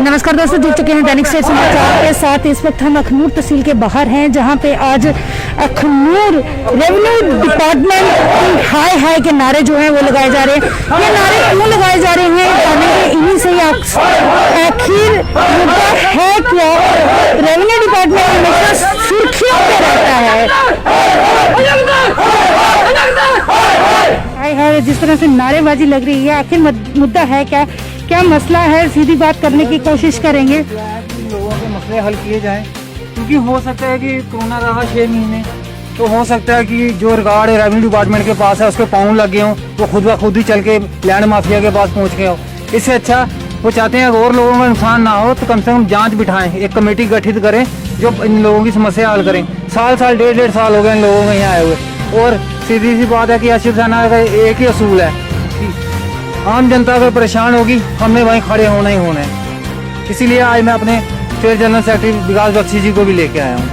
नमस्कार दोस्तों, जुड़ चुके हैं दैनिक सवेरा समाचार के साथ। इस वक्त हम अखनूर तहसील के बाहर हैं, जहां पे आज अखनूर रेवेन्यू डिपार्टमेंट हाय हाय के नारे जो हैं वो लगाए जा रहे हैं। ये नारे क्यों लगाए जा रहे हैं, जानेंगे इन्हीं से ही। आखिर मुद्दा है क्या? रेवेन्यू डिपार्टमेंट हमेशा सुर्खियों पे रहता है। हाय हाय जिस तरह से नारेबाजी लग रही है, आखिर मुद्दा है क्या? क्या मसला है? सीधी बात करने की कोशिश करेंगे। लोगों के मसले हल किए जाएं, क्योंकि हो सकता है कि कोरोना रहा 6 महीने, तो हो सकता है कि जो रिकॉर्ड रेवेन्यू डिपार्टमेंट के पास है उसके पाँव लगे हों, वो खुद ब खुद ही चल के लैंड माफिया के पास पहुंच गए हो। इससे अच्छा वो चाहते हैं और लोगों का नुकसान ना हो, तो कम से कम जांच बिठाएं, एक कमेटी गठित करें जो इन लोगों की समस्या हल करें। साल 1.5 साल हो गए इन लोगों के यहाँ आए हुए, और सीधी सी बात है कि शिवसेना का एक ही असूल है कि आम जनता अगर परेशान होगी हमने वहीं खड़े होना ही होना है। इसीलिए आज मैं अपने स्टेट जनरल सेक्रेटरी विकास बख्शी जी को भी लेके आया हूँ।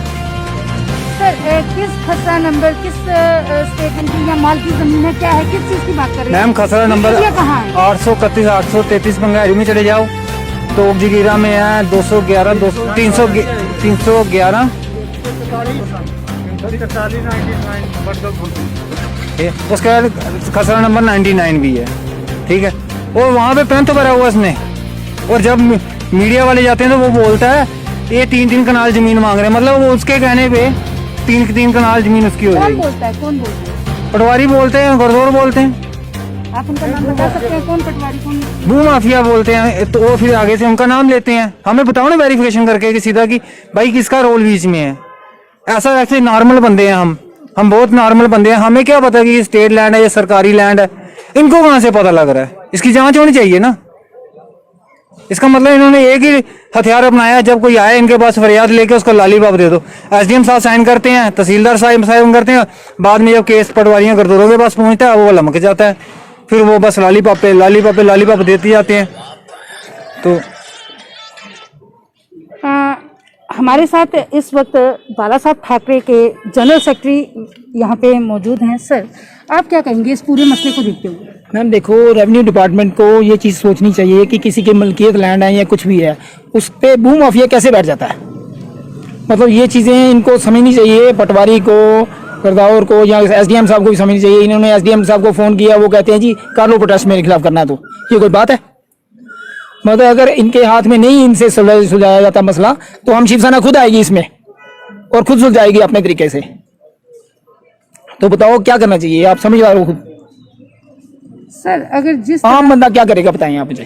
सर, किस खसरा नंबर, किस स्टेट की या माल की जमीन है, क्या है, किस चीज की बात कर रहे हैं? मैम खसरा नंबर 831 833 पंगारी में चले जाओ तो जगीरा में है 211 311 उसका खसरा नंबर 99 भी है, ठीक है। और वहाँ पे पेन तो भरा हुआ उसने, और जब मीडिया वाले जाते हैं तो वो बोलता है ये 3 कनाल जमीन मांग रहे हैं, मतलब वो उसके कहने पे 3 कनाल जमीन उसकी हो जाएगी। कौन बोलता है? कौन बोलता है? पटवारी बोलते हैं, गरदौर बोलते हैं। आप उनका नाम बता सकते हैं? कौन पटवारी, कौन भू माफिया बोलते हैं, तो वो फिर आगे से उनका नाम लेते हैं। हमें बताओ ना वेरिफिकेशन करके कि सीधा कि भाई किसका रोल बीच में है। ऐसे नॉर्मल बंदे हैं हम बहुत नॉर्मल बंदे हैं, हमें क्या पता कि ये स्टेट लैंड है या सरकारी लैंड है, इनको कहाँ से पता लग रहा है? इसकी जांच होनी चाहिए ना। इसका मतलब इन्होंने एक ही हथियार अपनाया, जब कोई आए इनके पास फरियाद लेके उसको लॉलीपॉप दे दो। एसडीएम साहब साइन करते हैं, तहसीलदार साहब करते हैं, बाद में जब केस पटवारियां गरदौरों के पास पहुंचता है वो लमक जाता है, फिर वो बस लॉलीपॉप देते जाते हैं। तो हमारे साथ इस वक्त बाला साहब ठाकरे के जनरल सेक्रेटरी यहाँ पे मौजूद हैं। सर, आप क्या कहेंगे इस पूरे मसले को देखते हुए? मैम देखो, रेवेन्यू डिपार्टमेंट को ये चीज़ सोचनी चाहिए कि किसी की मलकियत लैंड है या कुछ भी है, उस पर भू माफिया कैसे बैठ जाता है। मतलब ये चीज़ें इनको समझनी चाहिए, पटवारी को, गरदौर को, या एसडीएम साहब को भी समझनी चाहिए। इन्होंने एसडीएम साहब को फ़ोन किया, वो कहते हैं जी कर लो प्रोटेस्ट मेरे खिलाफ करना है, तो ये कोई बात है? मतलब अगर इनके हाथ में नहीं इनसे सुलझाया जाता मसला, तो हम शिवसेना खुद आएगी इसमें और खुद सुलझाएगी अपने तरीके से। तो बताओ क्या करना चाहिए, आप समझदार हो खुद। सर, अगर जिस आम बंदा क्या करेगा बताएं आप मुझे।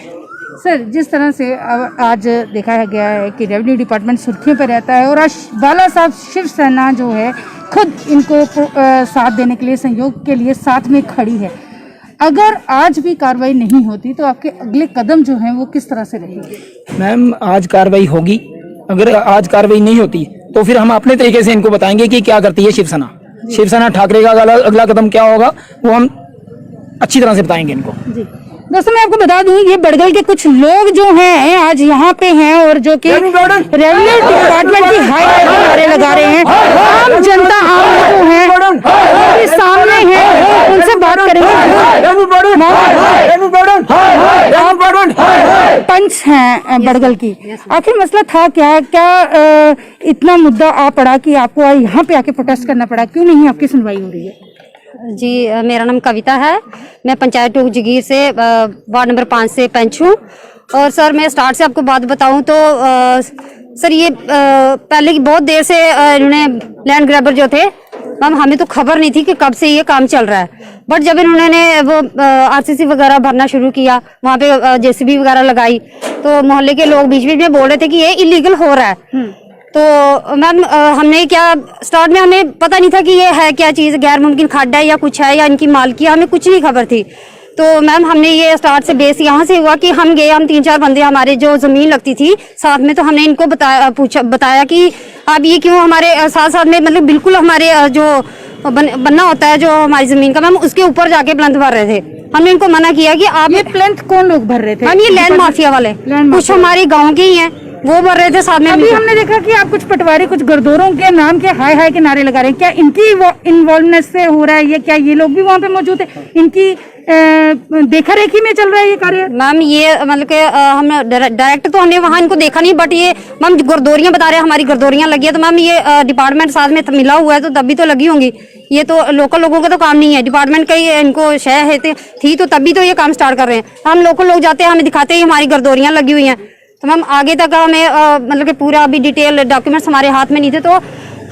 सर, जिस तरह से आज देखा गया है कि रेवेन्यू डिपार्टमेंट सुर्खियों पर रहता है, और आज बाला साहब शिवसेना जो है खुद इनको साथ देने के लिए, सहयोग के लिए साथ में खड़ी है। अगर आज भी कार्रवाई नहीं होती तो आपके अगले कदम जो हैं वो किस तरह से रहेंगे? मैम आज कार्रवाई होगी, अगर आज कार्रवाई नहीं होती तो फिर हम अपने तरीके से इनको बताएंगे कि क्या करती है शिवसेना ठाकरे का अगला कदम क्या होगा, वो हम अच्छी तरह से बताएंगे इनको। जी दोस्तों, मैं आपको बता दूं, ये बड़गल के कुछ लोग जो हैं आज यहाँ पे हैं, और जो कि रेवेन्यू डिपार्टमेंट की हाई नारे लगा रहे हैं। आम जनता, आम लोग हैं, उनके सामने हैं, उनसे बात करेंगे। पंच हैं बड़गल की, आखिर मसला था क्या? क्या इतना मुद्दा आ पड़ा कि आपको यहाँ पे आके प्रोटेस्ट करना पड़ा? क्यों नहीं आपकी सुनवाई हो रही है? जी, मेरा नाम कविता है, मैं पंचायत टोक जगीर से वार्ड नंबर 5 से पंच हूँ। और सर, मैं स्टार्ट से आपको बात बताऊँ तो सर ये पहले की बहुत देर से इन्होंने लैंड ग्रैबर जो थे, मैम हमें तो खबर नहीं थी कि कब से ये काम चल रहा है। बट जब इन्होंने वो आरसीसी वगैरह भरना शुरू किया, वहाँ पे जेसीबी वगैरह लगाई, तो मोहल्ले के लोग बीच बीच में बोल रहे थे कि ये इलीगल हो रहा है। तो मैम हमने क्या, स्टार्ट में हमें पता नहीं था कि ये है क्या चीज़, गैर मुमकिन खड्डा है या कुछ है या इनकी मालकी, हमें कुछ नहीं खबर थी। तो मैम हमने ये स्टार्ट से बेस यहाँ से हुआ कि हम गए, हम 3-4 बंदे हमारे जो ज़मीन लगती थी साथ में, तो हमने इनको बताया कि आप ये क्यों हमारे साथ में, मतलब बिल्कुल हमारे जो बनना होता है जो हमारी ज़मीन का, मैम उसके ऊपर जाके प्लंथ भर रहे थे। हमने इनको मना किया कि आप ये प्लेंथ कौन लोग भर रहे थे? हम ये लैंड माफिया वाले, लैंड कुछ माफिया। हमारे गांव के ही हैं, वो भर रहे थे साथ में अभी मिलकर। हमने देखा कि आप कुछ पटवारी, कुछ गरदौरों के नाम के हाय हाय के नारे लगा रहे हैं। क्या इनकी इन्वॉल्वनेस से हो रहा है ये? क्या ये लोग भी वहाँ पे मौजूद है? इनकी देखा रेखी में चल रहा है ये कार्य? मैम ये मतलब कि हम डायरेक्ट तो हमने वहाँ इनको देखा नहीं, बट ये मैम गर्दोरियाँ बता रहे हैं, हमारी गर्दोरियाँ लगी है, तो मैम ये डिपार्टमेंट साथ में मिला हुआ है तो तभी तो लगी होंगी। ये तो लोकल लोगों का तो काम नहीं है, डिपार्टमेंट का ही इनको शय है थी तो तभी तो ये काम स्टार्ट कर रहे हैं। हम लोकल लोग जाते हैं, हमें दिखाते हैं हमारी गर्दोरियाँ लगी हुई हैं, तो मैम आगे तक हमें मतलब कि पूरा अभी डिटेल डॉक्यूमेंट्स हमारे हाथ में नहीं थे, तो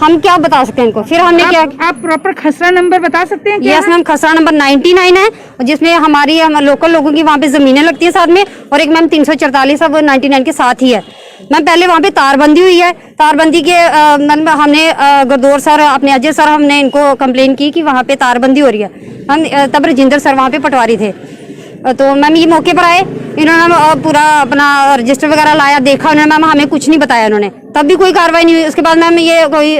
हम क्या बता सकते हैं इनको। फिर हमने क्या, आप प्रॉपर खसरा नंबर बता सकते हैं क्या? यस मैम, खसरा नंबर 99 है, जिसमें हमारी लोकल लोगों की वहाँ पे जमीनें लगती है साथ में, और एक मैम 344 अब 99 के साथ ही है। मैम पहले वहाँ पे तारबंदी हुई है, तारबंदी के मतलब हमने गरदौर सर, अपने अजय सर, हमने इनको कंप्लेन की कि वहाँ पे तारबंदी हो रही है। हम तब राजिंदर सर वहाँ पे पटवारी थे, तो मैम ये मौके पर आए, इन्होंने पूरा अपना रजिस्टर वगैरह लाया, देखा उन्होंने, मैम हमें कुछ नहीं बताया उन्होंने, तब भी कोई कार्रवाई नहीं हुई। उसके बाद मैम ये कोई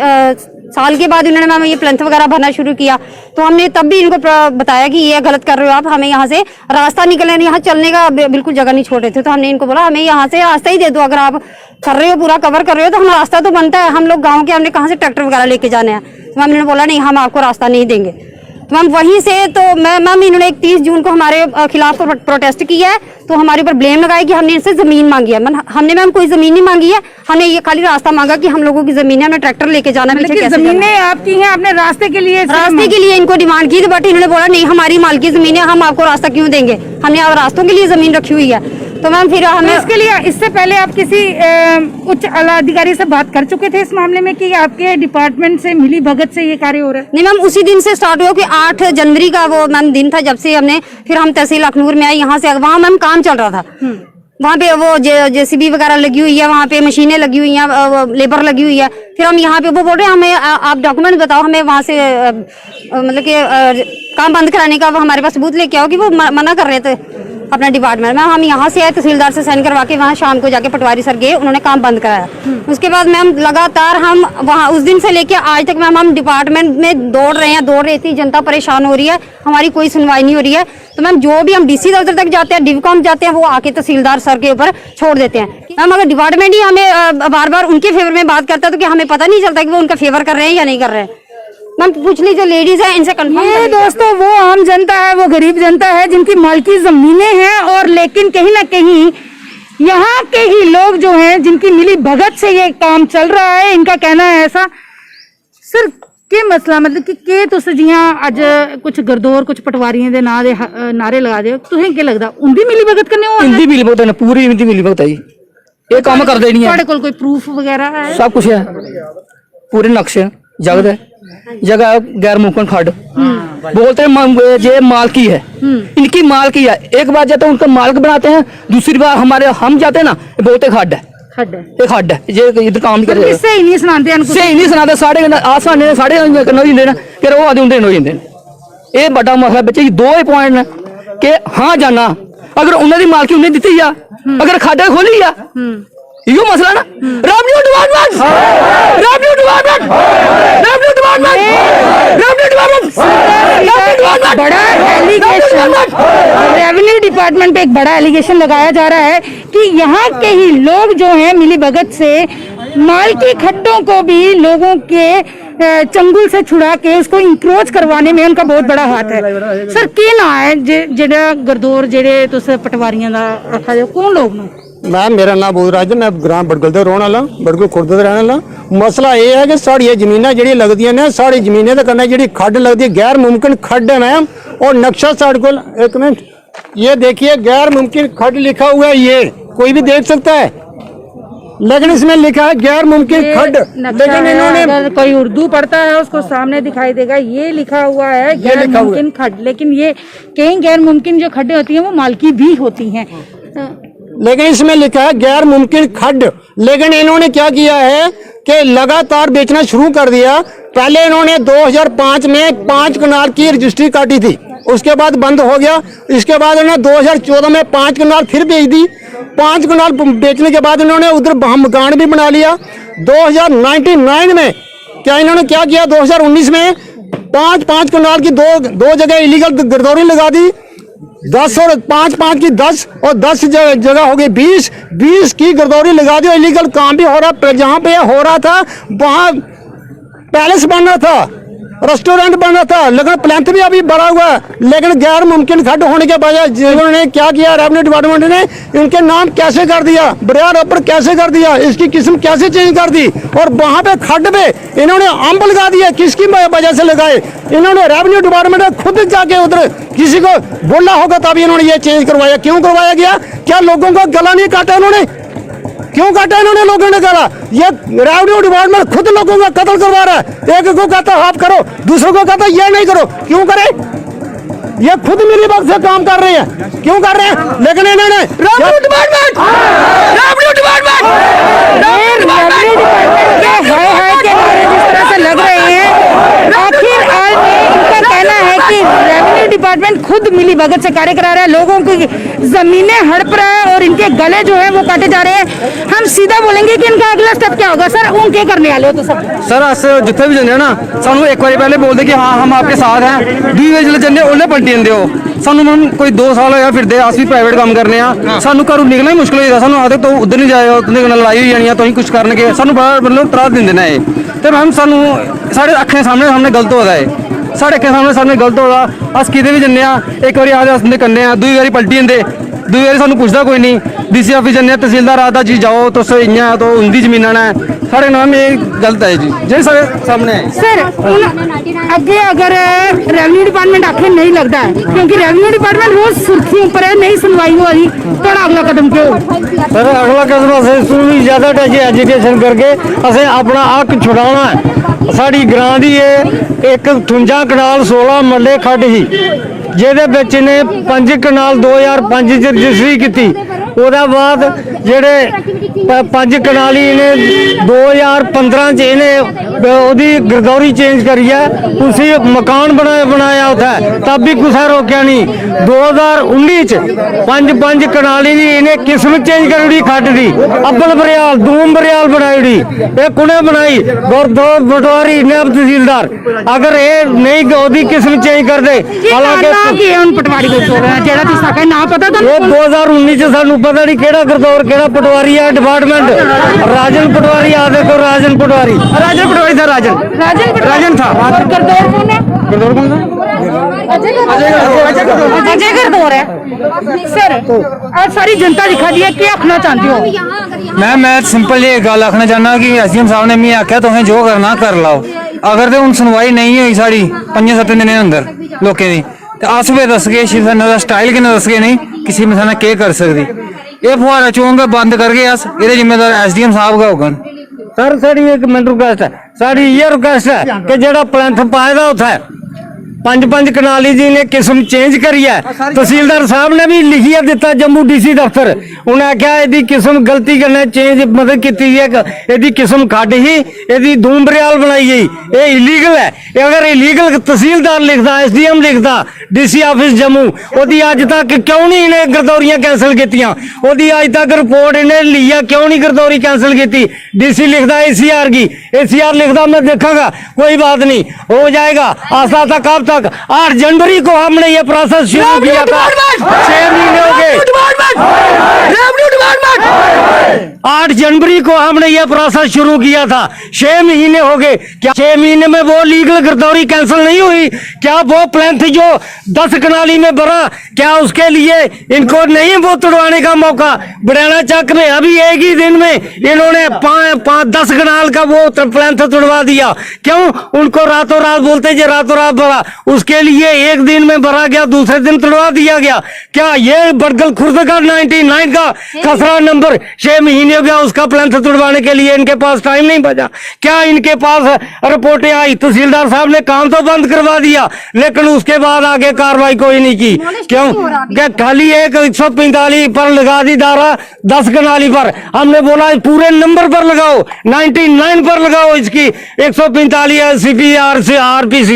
साल के बाद इन्होंने मैम ये प्लेंथ वगैरह भरना शुरू किया, तो हमने तब भी इनको बताया कि ये गलत कर रहे हो आप, हमें यहाँ से रास्ता निकलने, यहाँ चलने का बिल्कुल जगह नहीं छोड़ रहे थे, तो हमने इनको बोला हमें यहाँ से रास्ता ही दे दो, अगर आप कर रहे हो पूरा कवर कर रहे हो तो हम रास्ता तो बनता है, हम लोग गाँव के, हमने कहाँ से ट्रैक्टर वगैरह लेके जाने हैं। तो मैम ने बोला नहीं, हम आपको रास्ता नहीं देंगे। तो मैम वहीं से तो मैम इन्होंने 31 जून को हमारे खिलाफ प्रोटेस्ट किया है, तो हमारे ऊपर ब्लेम लगाया कि हमने इनसे जमीन मांगी है। हमने मैम कोई जमीन नहीं मांगी है, हमने ये खाली रास्ता मांगा कि हम लोगों की जमीन है, हमें ट्रैक्टर लेके जाना, पीछे कैसे जाना। जमीनें आपकी हैं, आपने रास्ते के लिए इनको डिमांड की थी, बट इन्होंने बोला नहीं हमारी मालकी जमीन है, हम आपको रास्ता क्यों देंगे, हमने अब रास्तों के लिए जमीन रखी हुई है। तो मैम फिर हमें इसके लिए, इससे पहले आप किसी उच्च आला अधिकारी से बात कर चुके थे इस मामले में कि आपके डिपार्टमेंट से मिली भगत से ये कार्य हो रहा है? नहीं मैम, उसी दिन से स्टार्ट हुआ कि 8 जनवरी का वो मैम दिन था जब से हमने, फिर हम तहसील अखनूर में आए, यहाँ से वहाँ मैम काम चल रहा था, वहाँ पे वो जेसीबी वगैरह लगी हुई है, वहाँ पे मशीनें लगी हुई हैं, लेबर लगी हुई है। फिर हम यहाँ पे वो बोल रहे हैं हमें आप डॉक्यूमेंट बताओ, हमें वहाँ से मतलब कि काम बंद कराने का हमारे पास सबूत लेके आओ, कि वो मना कर रहे थे अपना डिपार्टमेंट में। हम यहाँ से आए, तहसीलदार से साइन करवा के, वहाँ शाम को जाके पटवारी सर गए, उन्होंने काम बंद कराया। उसके बाद मैम लगातार हम वहाँ उस दिन से लेके आज तक मैम हम डिपार्टमेंट में दौड़ रहे, इतनी जनता परेशान हो रही है, हमारी कोई सुनवाई नहीं हो रही है। तो मैम जो भी हम डीसी दफ्तर तक जाते हैं, डिवकॉम जाते हैं, वो आके तहसीलदार सर के ऊपर छोड़ देते हैं। मैम अगर डिपार्टमेंट ही हमें बार बार उनके फेवर में बात करता है, तो क्या हमें पता नहीं चलता कि वो उनका फेवर कर रहे हैं या नहीं कर रहे हैं? मैम पूछ ली जो लेडीज है, इनसे कंफर्म। ये दोस्तों वो आम जनता है, वो गरीब जनता है जिनकी मालकी जमीनें हैं, और लेकिन कहीं ना कहीं यहाँ के ही लोग जो हैं, जिनकी मिली भगत से ये काम चल रहा है, इनका कहना है ऐसा। सर के मसला मतलब कि तुस जियां अज कुछ गरदौर, कुछ पटवारियों के नाम दे नारे लगा दे, तुसें क्या लगता उनकी मिली भगत करने हो? इंदी मिली भगत है, पूरी इंदी मिली भगत है जी, ये काम कर देनी है। ਤੁਹਾਡੇ ਕੋਲ ਕੋਈ ਪ੍ਰੂਫ ਵਗੈਰਾ है? सब कुछ है, पूरे नक्शे जगह है, जगह गैर मुमकिन खड बोलते हैं, ये मालकी है, इनकी मालकी है। एक बार जाते हैं उनका मालिक बनाते हैं, दूसरी बार हमारे हम जाते हैं ना, बोलते खड है, खड्ड है। ये खड है, ये इधर काम नहीं कर रहे, सही नहीं सुनाते हैं, सही नहीं सुनाते। साढ़े आसाने साढ़े कन्नो ही देना कि वो आदि उन्हें हो जाते हैं। ये बड़ा मसला बच्चे 2 ही पॉइंट ने कि हाँ जाना, अगर उन्होंने मालकी उन्हें दी है, अगर खाडा खोली है, यो मसला ना। Revenue department, revenue department, revenue department, revenue department, बड़ा एलिगेशन रेवेन्यू डिपार्टमेंट पे एक बड़ा एलिगेशन लगाया जा रहा है कि यहाँ के ही लोग जो हैं मिली भगत से मालकी खड्डों को भी लोगों के चंगुल से छुड़ा के उसको इंक्रोच करवाने में उनका बहुत बड़ा हाथ है। सर की ना है जेड़ा गरदौर जेड़े तुस पटवारियां दा रखा जो कौन लोग ने? मैम मेरा नाम बोधराज है, मैं ग्राम बड़गल का रोहने वाला, बड़गल खुर्द का रहने वाला। मसला ये है कि साड़ी जमीन जी लगदियां ने, साड़ी जमीन के कन्ने जी खड्ड लगती है, गैर मुमकिन खड्ड है मैम। और नक्शा साढ़े को, एक मिनट, ये देखिए गैर मुमकिन खड्ड लिखा हुआ है, ये कोई भी देख सकता है, लेकिन इसमें लिखा है गैर मुमकिन खड्ड। लेकिन इन्होंने, अगर कोई उर्दू पढ़ता है उसको सामने दिखाई देगा, ये लिखा हुआ है गैर मुमकिन खड्ड, लेकिन ये कई गैर मुमकिन जो खड्डे होती हैं वो मालकी भी होती हैं, लेकिन इसमें लिखा है गैर मुमकिन खड्ड। लेकिन इन्होंने क्या किया है कि लगातार बेचना शुरू कर दिया। पहले इन्होंने 2005 में 5 कनाल की रजिस्ट्री काटी थी, उसके बाद बंद हो गया। इसके बाद इन्होंने 2014 में 5 कनाल फिर बेच दी। 5 कनाल बेचने के बाद इन्होंने उधर मकान भी बना लिया। 2099 में क्या इन्होंने क्या किया, 2019 में 5 कनाल की दो जगह इलीगल गिरदौरी लगा दी। 10 और 5 की 10 और 10 जगह हो गई 20 की गिरदौरी लगा दी। इलीगल काम भी हो रहा, जहाँ पे हो रहा था वहाँ पैलेस बन रहा था, रेस्टोरेंट बन रहा था, लेकिन प्लेंथ भी अभी बढ़ा हुआ है। लेकिन गैर मुमकिन खड्ड होने के बजाय जिन्होंने क्या किया, रेवेन्यू डिपार्टमेंट ने इनके नाम कैसे कर दिया, बरियार अपर कैसे कर दिया, इसकी किस्म कैसे चेंज कर दी, और वहां पे खड्ड पे इन्होंने अम्ब लगा दिया। किसकी वजह से लगाए? इन्होंने रेवेन्यू डिपार्टमेंट ने खुद जाके उधर किसी को बोला होगा तभी इन्होंने ये चेंज करवाया। क्यों करवाया गया? क्या लोगों का गला नहीं काटा इन्होंने? क्यों काटा इन्होंने लोगों ने गला? ये रेवेन्यू डिपार्टमेंट खुद लोगों का कत्ल करवा रहा है। एक को कहता हाफ करो, दूसरों को कहता ये नहीं करो। क्यों करे? ये खुद मिली वक्त से काम कर रहे हैं। क्यों कर रहे हैं? लेकिन इन्होंने रेवेन्यू डिपार्टमेंट जिस तरह से लग रहे हैं, आखिर आज इनका कहना है कि रेवेन्यू डिपार्टमेंट खुद मिली भगत से कार्य करा रहा है, लोगों की जमीनें हड़प रहा है और इनके गले जो है वो काटे जा रहे हैं। हम सीधा बोलेंगे कि इनका अगला स्टेप क्या होगा। सर उन क्या करने वाले हो? तो सर अस जिथे भी जाने ना सानू एक बार पहले बोलते कि हाँ हम आपके साथ हैं, दूई बार जिले जाने उन्हें पलटी देंगे हो। सानू हम कोई 2 साल होया फिरदे, अस भी प्राइवेट काम करने आ, सानू घरों निकलना ही मुश्किल होता। सानू आदत तो उधर नहीं जाएगा, तुंदे नाल लड़ाई हो जानी है, तुसीं कुछ करनगे, सानू बड़ा मतलब त्रास दिंदे ने। ते मैम सानू साढ़े अक्खें सामने गलत होता है, साढ़े अक्खें सामने गलत होता। अस किते भी जन्ने आ, एक बारी आदे अस कन्ने आ, दूई बारी पलटी जंदे, दूई बारी सानू पुछदा कोई नहीं। डीसी ऑफिस जन्ने, तहसीलदार आता जी जाओ तुस इ'यां तो उंदी जमीनां ने, साढ़े नाम ये गलत है जी, जे साढ़े सामने है। सर अगे अगर रेवेन्यू डिपार्टमेंट आखिर नहीं लगता है, क्योंकि रेवेन्यू डिपार्टमेंट रोज सुर्खियों पर है, नहीं सुनवाई हो रही, तो अगला कदम क्यों? सर अगला कदम असें स्कूल ज़्यादा एजुकेशन करके असें अपना हक छुड़ाना है। साड़ी ग्रां दी एक 58 कनाल 16 मरले खड्ड ही, ਜਿਹਦੇ ਵਿੱਚ ਨੇ 5 ਕਨਾਲ 2005 ਚ ਰਜਿਸਟਰੀ ਕੀਤੀ। ਉਹਦਾ ਬਾਅਦ ਜਿਹੜੇ 5 ਕਨਾਲੀ ਨੇ 2015 ਚ ਇਹਨੇ ਉਹਦੀ ਗਰਦੌਰੀ ਚੇਂਜ ਕਰੀ ਹੈ। ਉਸੇ ਮਕਾਨ ਬਣਾਇਆ ਉੱਥੇ, ਤਬ ਵੀ ਕੁਛ ਰੋਕਿਆ ਨਹੀਂ। 2019 ਚ 5 ਕਨਾਲੀ ਦੀ ਇਹਨੇ ਕਿਸਮ ਚੇਂਜ ਕਰੀ ਖੱਡ ਦੀ, ਅੱਬਲ ਬਰਿਆਲ ਦੂਮ ਬਰਿਆਲ ਬਣਾਈ। ਇਹ ਕੁਣੇ ਬਣਾਈ ਗੁਰਦੌਰ ਪਟਵਾਰੀ ਨਾਇਬ ਤਹਿਸੀਲਦਾਰ। ਅਗਰ ਇਹ ਨਹੀਂ ਉਹਦੀ ਕਿਸਮ ਚੇਂਜ ਕਰਦੇ, ਹਾਲਾਂਕਿ पटवारी को बोल रहे हैं जेड़ा तुसा का नाम पता था? ये 2019 से सानू पता नहीं केड़ा गरदौर केड़ा पटवारी है डिपार्टमेंट। राजन पटवारी आ देखो, राजन पटवारी था, राजन था। गरदौर कौन है? गरदौर कौन था? अजय गरदौर है। सर आज सारी जनता दिखा दी है, क्या आखना चाहते हो? मैं सिंपल ये गल आखना चाहना कि एसडीएम साहब ने मैं आख्या तुसें जो करना कर लाओ। अगर तो हूँ सुनवाई नहीं हुई साड़ी 5-7 दिन अंदर लोकें दी, तो अस फिर दसगे शिवसेना का स्टाइल किन्ना दसगे नहीं कि शिवसेना केह् कर सकदी। ये फुहारा चौंक बंद करके अस एह्दे जिम्मेदार एसडीएम साहब गै होगन। सर साड़ी एक मिनट रिक्वेस्ट है, साड़ी ये रिक्वेस्ट है कि जेड़ा प्लैंथ पाए दा उत्थे 5 कनाली जी ने किस्म चेंज करी है। तहसीलदार साहब ने भी लिखिया दिता जम्मू डीसी दफ्तर, उन्हें आख्या यदि किस्म गलती करने चेंज मतलब की है, यदि किस्म खड्ड ही यदि धूम बरियाल बनाई गई, ये इलीगल है। अगर इलीगल तहसीलदार लिखता, एसडीएम लिखता, डीसी ऑफिस जम्मू, ओदी अज तक क्यों नहीं इन्हें गिरदौरियां कैंसल कीतियां? ओदी अज तक रिपोर्ट इन्हें लिया क्यों नहीं गिरदौरी कैंसल की? डीसी लिखता एसीआर की, एसीआर लिखता मैं देखूंगा, कोई बात नहीं हो जाएगा। आस्था तक कब तक? 8 जनवरी को हमने ये प्रोसेस शुरू किया था, 6 महीने हो गए। 8 जनवरी को हमने ये प्रोसेस शुरू किया था, 6 महीने हो गए। क्या 6 महीने में वो लीगल गिरदौरी कैंसिल नहीं हुई? क्या वो प्लेंथ जो 10 कनाली में भरा, क्या उसके लिए इनको नहीं वो तोड़वाने का मौका? बड़ैना चक में अभी एक ही दिन में इन्होंने 10 कनाल का वो प्लेंथ तोड़वा दिया। क्यों? उनको रातों रात बोलते जो रातों रात भरा, उसके लिए एक दिन में भरा गया, दूसरे दिन तोड़वा दिया गया। क्या ये बड़गल खुर्द का 99 का खसरा नंबर 6 महीने हो गया, उसका प्लेंथ तोड़वाने के लिए इनके पास टाइम नहीं बचा? क्या इनके पास रिपोर्टें आई? तहसीलदार साहब ने काम तो बंद करवा दिया, लेकिन उसके बाद आगे कार्रवाई कोई नहीं की। क्यों? क्या खाली एक 145 पर लगा दी दारा 10 कनाली पर। हमने बोला पूरे नंबर पर लगाओ, 99 पर लगाओ इसकी 145 CPR से RPC,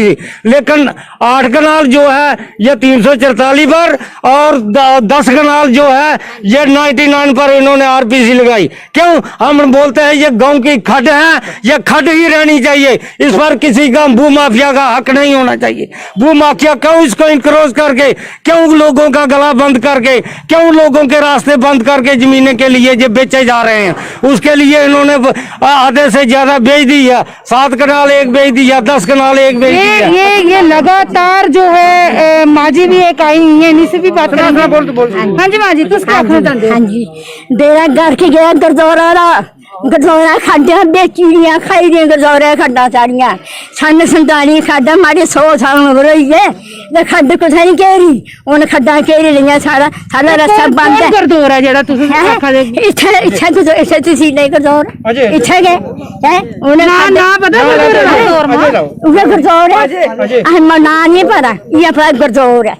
लेकिन 8 कनाल जो है ये 344 पर और 10 कनाल जो है ये 99 पर इन्होंने RPC लगाई। क्यों हम बोलते हैं ये गांव की खड्ड है, ये खड्ड ही रहनी चाहिए, इस पर किसी का भू माफिया का हक नहीं होना चाहिए। भू माफिया क्यों इसको इंक्रोच करके, क्यों लोगों का गला बंद करके, क्यों लोगों के रास्ते बंद करके जमीनें के लिए जो बेचे जा रहे हैं, उसके लिए इन्होंने आधे से ज्यादा बेच दी है। 7 कनाल एक बेच दिया, 10 कनाल एक बेच दिया। ये लगातार जो है माजी भी एक आई हुई है, इन्हीं से भी बात करेंगे। हाँ जी माजी, तुम क्या आखना चाहते हो? हाँ जी, बेड़ा घर के गया गरदौरा खाद्या बेचियां खाई दियां गरदौरा खड्डा सारियां सन 47 खड्डा मारे 100 साल उम्र हुई है ते खड्ड कुछ नहीं केरी उन खड्डा केरी लिया सारा सारा रास्ता बंद है। गरदौरा जेड़ा तुसी आखा दे इच्छा तो ऐसे तुसी नहीं गरदौर इच्छा के हैं उन्हें ना पता गरदौर है ना नहीं पता ये पता गरदौर है।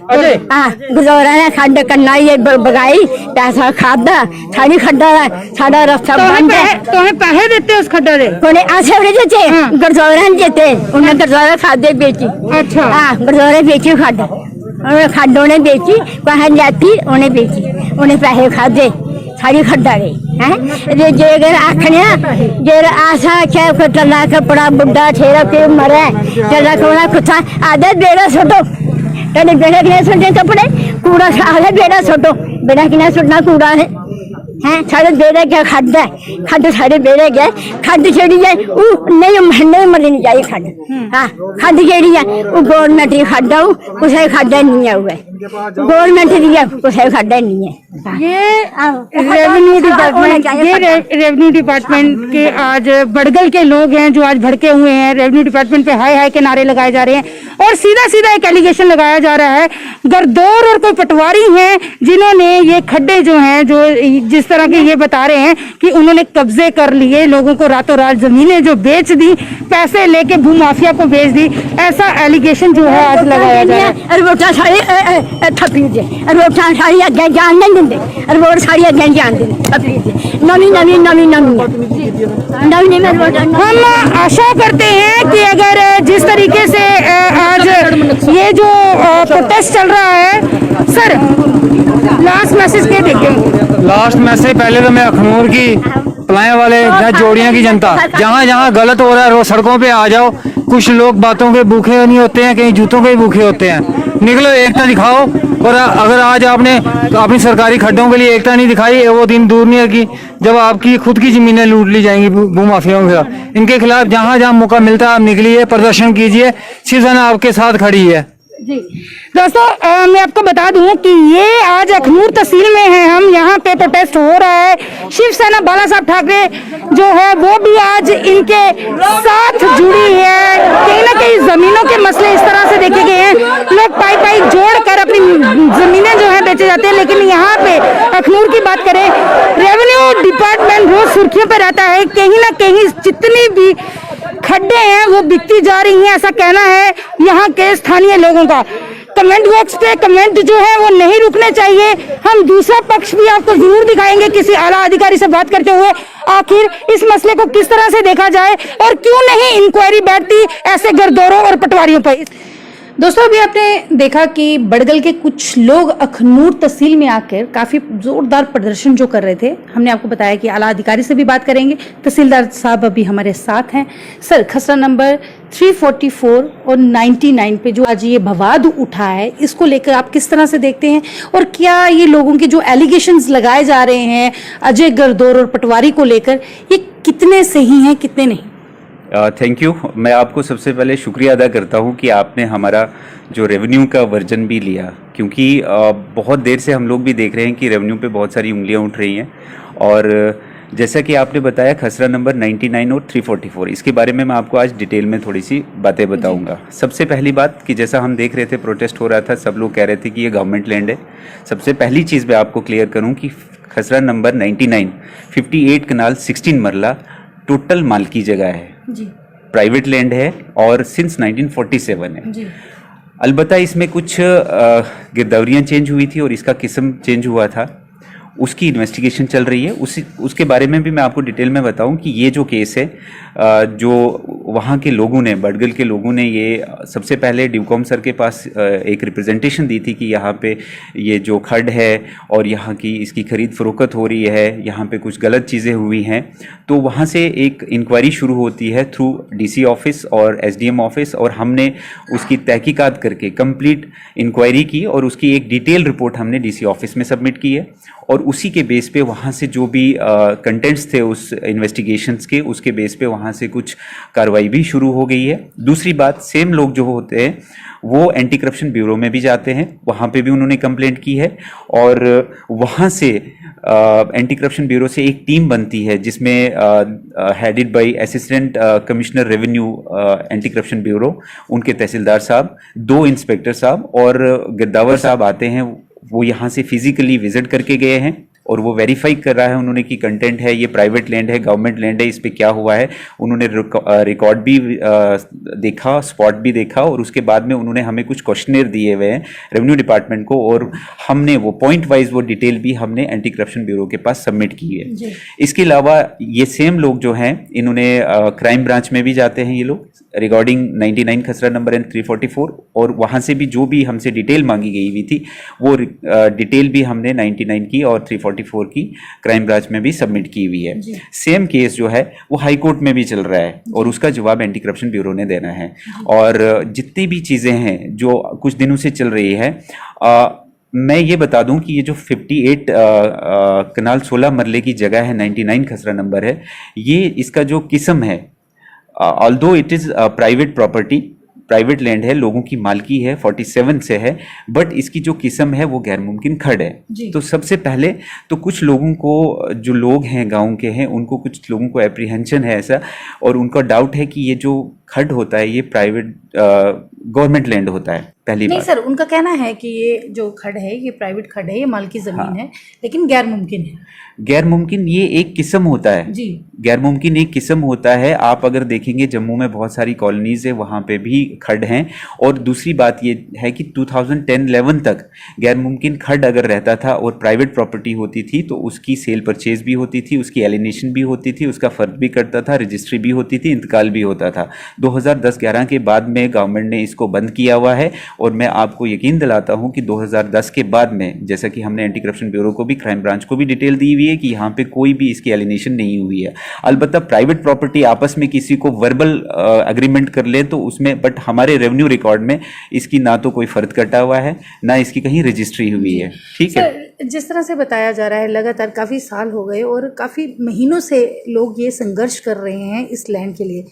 हां गरदौरा ने खड्ड करना ये बगाई पैसा खादा सारी खड्डा सारा रास्ता बंद है। तो हमें पैसे देते उस खड्डा दे कोने आसे बड़े देते गरदौरा ने देते उन्हें गरदौरा खादे बेची। अच्छा हां गरदौरा बेची खड्ड उन्हें खड्ड उन्हें बेची कहां जाती उन्हें बेची उन्हें पैसे खादे सारी खड्डा गई है। जे अगर आखने जे आशा क्या कटला कपड़ा बुड्ढा ठेरा के मरे चला कोना कुथा आधे बेड़ा छोटो तेरे बेड़ा के छोटे कपड़े कूड़ा आधे बेड़ा छोटो बेड़ा किना छोटना कूड़ा है सारे बेड़े गया खड्ड सारे बेड़े गए खड्ड छेड़ी है नहीं मरनी चाहिए खड्ड। हाँ खड्ड छेड़ी है वो गवर्नमेंट की खड्ड है कुछ खड्डा नहीं है हुए गवर्नमेंट की है कुछ खड्डा नहीं है। ये रेवेन्यू डिपार्टमेंट के आज बड़गल के लोग हैं जो आज भड़के हुए हैं। रेवेन्यू डिपार्टमेंट पे हाय हाय के नारे लगाए जा रहे हैं और सीधा सीधा एक एलिगेशन लगाया जा रहा है गरदौर और कोई पटवारी हैं जिन्होंने ये खड्डे जो हैं जो जिस तरह के ये बता रहे हैं कि उन्होंने कब्जे कर लिए लोगों को रातों रात जमीनें जो बेच दी पैसे लेके भू माफिया को बेच दी ऐसा एलिगेशन जो है आज लगाया जा रहा है। थपी दे रोटा सारी अगे जान नहीं देंगे रोड सारी अगे जान देंगे थपी दे नवी नवी नवी नवी हम आशा करते हैं कि अगर जिस तरीके से आज ये जो प्रोटेस्ट चल रहा है सर लास्ट मैसेज क्या देंगे? लास्ट मैसेज पहले तो मैं अखनूर की पलाए वाले या जोड़ियां की जनता जहाँ जहाँ गलत हो रहा है वो सड़कों पे आ जाओ। कुछ लोग बातों के भूखे नहीं होते हैं, कहीं जूतों के भूखे होते हैं। निकलो एकता दिखाओ। और अगर आज आपने अपनी सरकारी खड्डों के लिए एकता नहीं दिखाई वो दिन दूर नहीं है कि जब आपकी खुद की जमीनें लूट ली जाएंगी भू माफियाओं के खिलाफ। इनके खिलाफ जहाँ जहाँ मौका मिलता है आप निकलिए, प्रदर्शन कीजिए, शिवसेना आपके साथ खड़ी है। जी दोस्तों मैं आपको बता दूं कि ये आज अखनूर तहसील में है, हम यहाँ पे प्रोटेस्ट हो रहा है। शिवसेना बाला साहब ठाकरे जो है वो भी आज इनके साथ जुड़ी है। कहीं ना कहीं जमीनों के मसले इस तरह से देखे गए हैं, लोग पाई पाई जोड़ कर अपनी जमीनें जो है बेचे जाते हैं। लेकिन यहाँ पे अखनूर की बात करें रेवेन्यू डिपार्टमेंट रोज सुर्खियों पर रहता है। कहीं ना कहीं जितनी भी खड्डे हैं वो बिकती जा रही हैं, ऐसा कहना है यहाँ के स्थानीय लोगों का। कमेंट बॉक्स पे कमेंट जो है वो नहीं रुकने चाहिए। हम दूसरा पक्ष भी आपको जरूर दिखाएंगे किसी आला अधिकारी से बात करते हुए, आखिर इस मसले को किस तरह से देखा जाए और क्यों नहीं इंक्वायरी बैठती ऐसे गरदौरों और पटवारियों पर। दोस्तों अभी आपने देखा कि बड़गल के कुछ लोग अखनूर तहसील में आकर काफी जोरदार प्रदर्शन जो कर रहे थे। हमने आपको बताया कि आला अधिकारी से भी बात करेंगे। तहसीलदार साहब अभी हमारे साथ हैं। सर खसरा नंबर 344 और 99 पे जो आज ये विवाद उठा है इसको लेकर आप किस तरह से देखते हैं और क्या ये लोगों के जो एलिगेशंस लगाए जा रहे हैं अजय गरदौर और पटवारी को लेकर ये कितने सही हैं कितने नहीं? Thank you. मैं आपको सबसे पहले शुक्रिया अदा करता हूं कि आपने हमारा जो रेवेन्यू का वर्जन भी लिया, क्योंकि बहुत देर से हम लोग भी देख रहे हैं कि रेवेन्यू पे बहुत सारी उंगलियां उठ रही हैं। और जैसा कि आपने बताया खसरा नंबर 99 और 344 इसके बारे में मैं आपको आज डिटेल में थोड़ी सी बातें बताऊंगा। सबसे पहली बात कि जैसा हम देख रहे थे प्रोटेस्ट हो रहा था, सब लोग कह रहे थे कि ये गवर्नमेंट लैंड है। सबसे पहली चीज़ मैं आपको क्लियर करूँ कि खसरा नंबर 99 58 कनाल 16 मरला टोटल मालकी जगह है जी, प्राइवेट लैंड है और सिंस 1947 है जी। अलबत्ता इसमें कुछ गिरदावरियाँ चेंज हुई थी और इसका किस्म चेंज हुआ था, उसकी इन्वेस्टिगेशन चल रही है। उसके बारे में भी मैं आपको डिटेल में बताऊं कि ये जो केस है जो वहाँ के लोगों ने, बडगल के लोगों ने ये सबसे पहले ड्यूकॉम सर के पास एक रिप्रेजेंटेशन दी थी कि यहाँ पे ये जो खड्ड है और यहाँ की इसकी खरीद फरोख्त हो रही है, यहाँ पे कुछ गलत चीज़ें हुई हैं। तो वहाँ से एक इंक्वायरी शुरू होती है थ्रू डीसी ऑफिस और एसडीएम ऑफिस, और हमने उसकी तहकीकात करके कंप्लीट इंक्वायरी की और उसकी एक डिटेल रिपोर्ट हमने डीसी ऑफिस में सबमिट की है। और उसी के बेस पे वहाँ से जो भी कंटेंट्स थे उस इन्वेस्टिगेशंस के, उसके बेस पे वहाँ से कुछ कार्रवाई भी शुरू हो गई है। दूसरी बात, सेम लोग जो होते हैं वो एंटी करप्शन ब्यूरो में भी जाते हैं, वहाँ पे भी उन्होंने कंप्लेंट की है, और वहाँ से एंटी करप्शन ब्यूरो से एक टीम बनती है जिसमें headed by assistant commissioner revenue anti corruption bureau, उनके तहसीलदार साहब, 2 इंस्पेक्टर साहब और गिरदावर साहब आते हैं। वो यहाँ से फिजिकली विजिट करके गए हैं और वो वेरीफाई कर रहा है उन्होंने कि कंटेंट है, ये प्राइवेट लैंड है, गवर्नमेंट लैंड है, इस पे क्या हुआ है। उन्होंने रिकॉर्ड भी देखा, स्पॉट भी देखा, और उसके बाद में उन्होंने हमें कुछ क्वेश्चनर दिए हुए हैं रेवेन्यू डिपार्टमेंट को, और हमने वो पॉइंट वाइज वो डिटेल भी हमने एंटी करप्शन ब्यूरो के पास सबमिट की है। इसके अलावा ये सेम लोग जो हैं, इन्होंने क्राइम ब्रांच में भी जाते हैं ये लोग रिगार्डिंग 99 खसरा नंबर एंड 344, और वहाँ से भी जो भी हमसे डिटेल मांगी गई हुई थी वो डिटेल भी हमने 99 की और 344 की क्राइम ब्रांच में भी सबमिट की हुई है। सेम केस जो है वो हाई कोर्ट में भी चल रहा है और उसका जवाब एंटी करप्शन ब्यूरो ने देना है। और जितनी भी चीज़ें हैं जो कुछ दिनों से चल रही है, मैं ये बता दूं कि ये जो 58 कनाल 16 मरले की जगह है, 99 खसरा नंबर है, ये इसका जो किस्म है, although it is private property, private land है, लोगों की मालकी है, 47 से है, बट इसकी जो किस्म है वो गैर मुमकिन खड्ड है। तो सबसे पहले तो कुछ लोगों को, जो लोग हैं गांव के हैं, उनको, कुछ लोगों को एप्रीहेंशन है ऐसा, और उनका डाउट है कि ये जो खड्ड होता है ये प्राइवेट गवर्नमेंट लैंड होता है। पहली नहीं बात सर, उनका कहना है कि ये जो खड्ड है ये प्राइवेट खड्ड है, ये मालकी जमीन है, लेकिन गैर मुमकिन है। गैर मुमकिन ये एक किस्म होता है जी, गैर मुमकिन एक किस्म होता है। आप अगर देखेंगे जम्मू में बहुत सारी कॉलोनीज है, वहाँ पे भी खड्ड हैं। और दूसरी बात ये है कि 2010-11 तक गैर मुमकिन खड्ड अगर रहता था और प्राइवेट प्रॉपर्टी होती थी तो उसकी सेल परचेज भी होती थी, उसकी एलिनेशन भी होती थी, उसका फर्क भी करता था, रजिस्ट्री भी होती थी, इंतकाल भी होता था। 2010-11 के बाद में गवर्नमेंट ने इसको बंद किया हुआ है, और मैं आपको यकीन दिलाता हूँ कि 2010 के बाद में, जैसा कि हमने एंटी करप्शन ब्यूरो को भी, क्राइम ब्रांच को भी डिटेल दी हुई है कि यहाँ पे कोई भी इसकी एलिनेशन नहीं हुई है। अलबत्ता प्राइवेट प्रॉपर्टी आपस में किसी को वर्बल एग्रीमेंट कर ले तो उसमें, बट हमारे रेवेन्यू रिकॉर्ड में इसकी ना तो कोई फर्द कटा हुआ है, ना इसकी कहीं रजिस्ट्री हुई है। ठीक है, जिस तरह से बताया जा रहा है, लगातार काफ़ी साल हो गए और काफ़ी महीनों से लोग ये संघर्ष कर रहे हैं इस लैंड के लिए,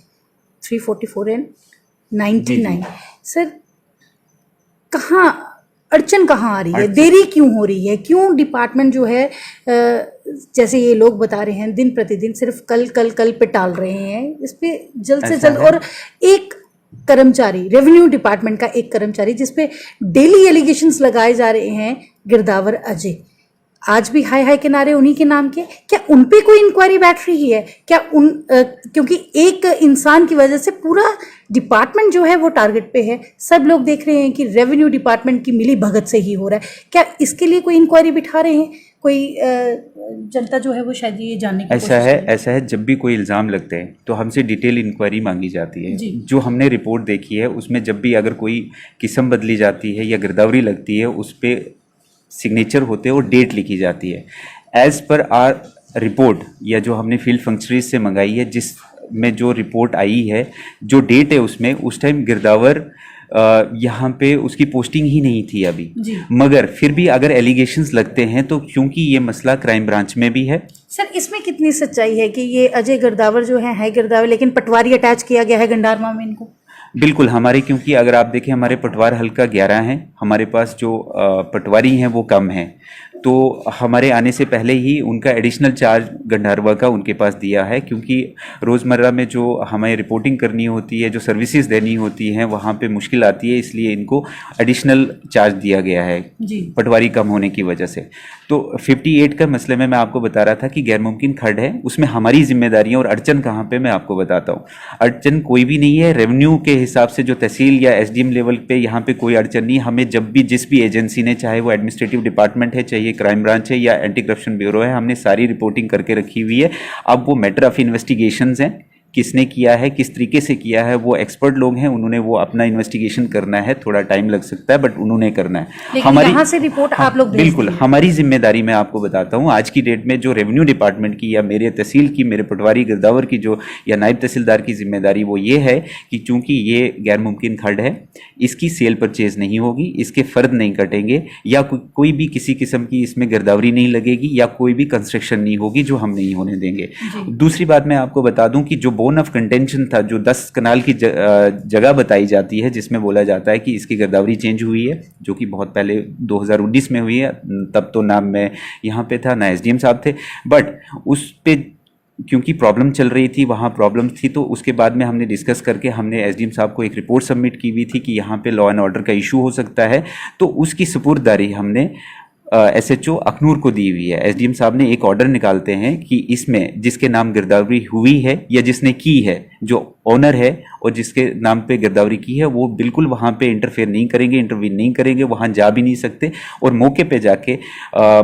344 एंड 99। सर, कहाँ अड़चन कहाँ आ रही है, देरी क्यों हो रही है, क्यों डिपार्टमेंट जो है जैसे ये लोग बता रहे हैं दिन प्रतिदिन सिर्फ कल कल कल पे टाल रहे हैं, इस पे जल्द से जल्द। और एक कर्मचारी, रेवेन्यू डिपार्टमेंट का एक कर्मचारी जिसपे डेली एलिगेशंस लगाए जा रहे हैं, गिरदावर अजय, आज भी हाय हाय के नारे उन्हीं के नाम के, क्या उन पे कोई इंक्वायरी बैठ रही है क्या? क्योंकि एक इंसान की वजह से पूरा डिपार्टमेंट जो है वो टारगेट पे है। सब लोग देख रहे हैं कि रेवेन्यू डिपार्टमेंट की मिली भगत से ही हो रहा है। क्या इसके लिए कोई इंक्वायरी बिठा रहे हैं? कोई जनता जो है वो शायद ये जानने की ऐसा है जब भी कोई इल्ज़ाम लगते हैं तो हमसे डिटेल इंक्वायरी मांगी जाती है। जो हमने रिपोर्ट देखी है उसमें जब भी अगर कोई किस्म बदली जाती है या गिरदावरी लगती है, उस पर सिग्नेचर होते हैं और डेट लिखी जाती है। एज़ पर आर रिपोर्ट, या जो हमने फील्ड फंक्शनरीज से मंगाई है, जिस में जो रिपोर्ट आई है, जो डेट है उसमें, उस टाइम गिरदावर यहाँ पे उसकी पोस्टिंग ही नहीं थी अभी। मगर फिर भी अगर एलिगेशंस लगते हैं तो क्योंकि ये मसला क्राइम ब्रांच में भी है। सर, इसमें कितनी सच्चाई है कि ये अजय गिरदावर जो है गिरदावर, लेकिन पटवारी अटैच किया गया है गंडारमा में इनको? बिल्कुल, हमारे, क्योंकि अगर आप देखें हमारे पटवार हल्का 11 हैं, हमारे पास जो पटवारी हैं वो कम हैं, तो हमारे आने से पहले ही उनका एडिशनल चार्ज गंडारवा का उनके पास दिया है, क्योंकि रोज़मर्रा में जो हमें रिपोर्टिंग करनी होती है, जो सर्विसेज देनी होती हैं, वहाँ पे मुश्किल आती है, इसलिए इनको एडिशनल चार्ज दिया गया है पटवारी कम होने की वजह से। तो 58 का मसले में मैं आपको बता रहा था कि गैर मुमकिन खड्ड है, उसमें हमारी जिम्मेदारियाँ, और अड़चन कहाँ पे मैं आपको बताता हूँ। अड़चन कोई भी नहीं है, रेवेन्यू के हिसाब से जो तहसील या एसडीएम लेवल पे यहाँ पे कोई अड़चन नहीं। हमें जब भी जिस भी एजेंसी ने, चाहे वो एडमिनिस्ट्रेटिव डिपार्टमेंट है, चाहे क्राइम ब्रांच है या एंटी करप्शन ब्यूरो है, हमने सारी रिपोर्टिंग करके रखी हुई है। अब वो मैटर ऑफ इन्वेस्टिगेशंस हैं किसने किया है, किस तरीके से किया है, वो एक्सपर्ट लोग हैं, उन्होंने वो अपना इन्वेस्टिगेशन करना है, थोड़ा टाइम लग सकता है बट उन्होंने करना है। लेकिन यहाँ से रिपोर्ट आप लोग भेज बिल्कुल हमारी जिम्मेदारी मैं आपको बताता हूँ, आज की डेट में जो रेवेन्यू डिपार्टमेंट की या मेरे तहसील की, मेरे पटवारी गिरदावर की जो या नायब तहसीलदार की जिम्मेदारी वो ये है कि चूंकि ये गैर मुमकिन खड्ड है, इसकी सेल परचेज नहीं होगी, इसके फर्द नहीं कटेंगे या कोई भी किसी किस्म की इसमें गिरदावरी नहीं लगेगी या कोई भी कंस्ट्रक्शन नहीं होगी, जो हम नहीं होने देंगे। दूसरी बात मैं आपको बता दूं कि जो बोन ऑफ कंटेंशन था, जो 10 कनाल की जगह बताई जाती है जिसमें बोला जाता है कि इसकी गिरदावरी चेंज हुई है, जो कि बहुत पहले 2019 में हुई है, तब तो ना मैं यहाँ पे था ना एसडीएम साहब थे, बट उस पे क्योंकि प्रॉब्लम चल रही थी, वहाँ प्रॉब्लम थी, तो उसके बाद में हमने डिस्कस करके हमने एसडीएम साहब को एक रिपोर्ट सबमिट की हुई थी कि यहाँ पे लॉ एंड ऑर्डर का इशू हो सकता है, तो उसकी सुपुर्ददारी हमने एसएचओ अखनूर को दी हुई है। एसडीएम साहब ने एक ऑर्डर निकालते हैं कि इसमें जिसके नाम गिरदावरी हुई है या जिसने की है, जो ओनर है और जिसके नाम पे गिरदावरी की है, वो बिल्कुल वहाँ पे इंटरफेयर नहीं करेंगे, इंटरवीन नहीं करेंगे, वहाँ जा भी नहीं सकते। और मौके पे जाके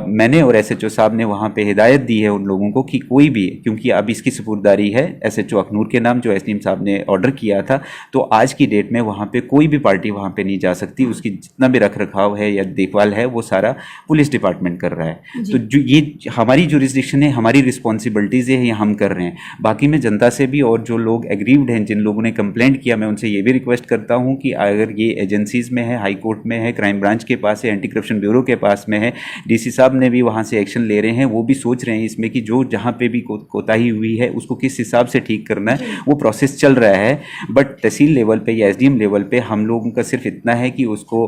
मैंने और एसएचओ साहब ने वहाँ पे हिदायत दी है उन लोगों को कि कोई भी, क्योंकि अब इसकी सुपुर्ददारी है एसएचओ अखनूर के नाम, जो एसडीएम साहब ने ऑर्डर किया था, तो आज की डेट में वहाँ पे कोई भी पार्टी वहाँ पे नहीं जा सकती, उसकी जितना भी रख रखाव है या देखभाल है वो सारा पुलिस डिपार्टमेंट कर रहा है। तो जो ये हमारी जुरिस्डिक्शन है, हमारी रिस्पॉन्सिबिलिटीज है, ये हम कर रहे हैं। बाकी मैं जनता से भी और जो लोग एग्रीव्ड हैं, जिन लोगों ने कंप्लेंट किया, मैं उनसे ये भी रिक्वेस्ट करता हूं कि अगर ये एजेंसीज में है, हाई कोर्ट में है, क्राइम ब्रांच के पास है, एंटी करप्शन ब्यूरो के पास में है, डीसी साहब ने भी वहां से एक्शन ले रहे हैं, वो भी सोच रहे हैं इसमें कि जो जहां पे भी कोताही हुई है उसको किस हिसाब से ठीक करना है, वो प्रोसेस चल रहा है। बट तहसील लेवल पे या एसडीएम लेवल पे हम लोगों का सिर्फ इतना है कि उसको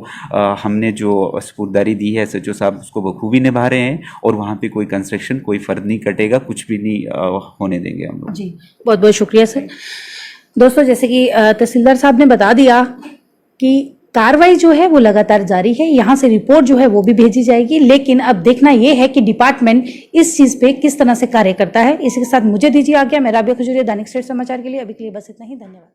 हमने जो सपुर्ददारी दी है, एसएचओ साहब उसको बखूबी निभा रहे हैं और वहाँ पे कोई कंस्ट्रक्शन, कोई फर्द नहीं कटेगा, कुछ भी नहीं होने देंगे हम लोग। जी, बहुत बहुत शुक्रिया सर। दोस्तों, जैसे कि तहसीलदार साहब ने बता दिया कि कार्रवाई जो है वो लगातार जारी है, यहाँ से रिपोर्ट जो है वो भी भेजी जाएगी, लेकिन अब देखना ये है कि डिपार्टमेंट इस चीज पे किस तरह से कार्य करता है। इसी के साथ मुझे दीजिए आज्ञा। मैं राबिया खजूरिया, दैनिक सवेरा समाचार के लिए अभी के लिए बस इतना ही। धन्यवाद।